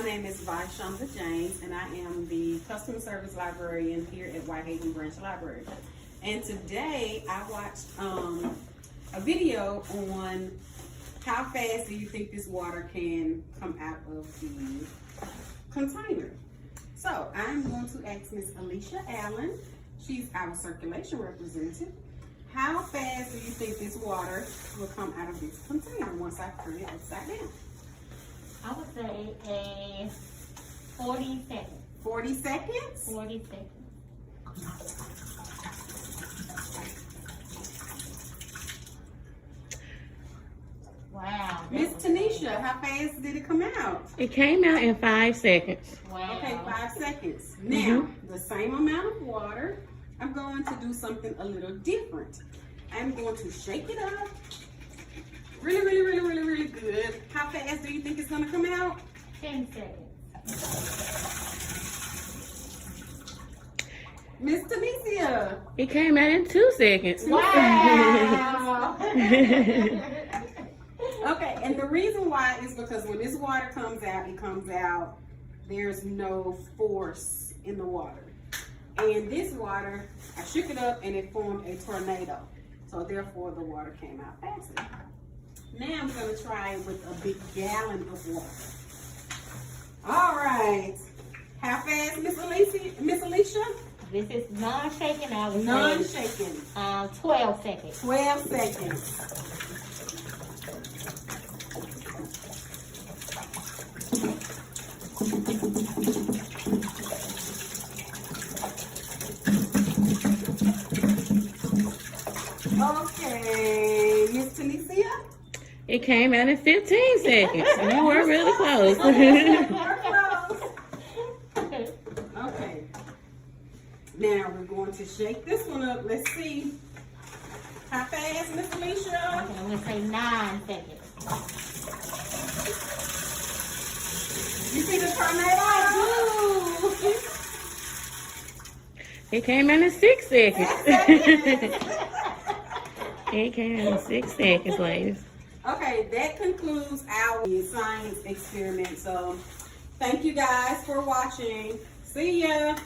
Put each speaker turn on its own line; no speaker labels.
name is Vaishonda James, and I am the Customer Service Librarian here at Whitehaven Branch Library. And today I watched a video on how fast do you think this water can come out of the container. So I'm going to ask Miss Alicia Allen, she's our circulation representative, how fast do you think this water will come out of this container once I turn it upside down?
I would say a 40 seconds.
40 seconds?
40 seconds. Wow.
Miss Tanisha, how fast did it come out?
It came out in 5 seconds.
Wow.
Okay, 5 seconds. Now, the same amount of water, I'm going to do something a little different. I'm going to shake it up really good. How fast do you think it's going to come out?
10 seconds.
Miss Tanisha.
It came out in 2 seconds.
Wow.
Okay, and the reason why is because when this water comes out, it comes out, there's no force in the water. And this water, I shook it up and it formed a tornado. So therefore the water came out faster. Now I'm going to try it with a big gallon of water. All right. How fast, Miss Alicia?
This is non-shaken. I would say
Non-shaken.
12 seconds.
12 seconds. Okay, Miss Tanisha?
It came out in 15 seconds. You were really close.
We're close. Okay. Now we're going to shake this one up. Let's see. How fast, Miss Alicia?
Okay, I'm going to say 9 seconds.
You see the tornado?
It came out in 6 seconds.
6 seconds.
It came out in 6 seconds, ladies.
Okay, that concludes our science experiment. So, thank you guys for watching. See ya.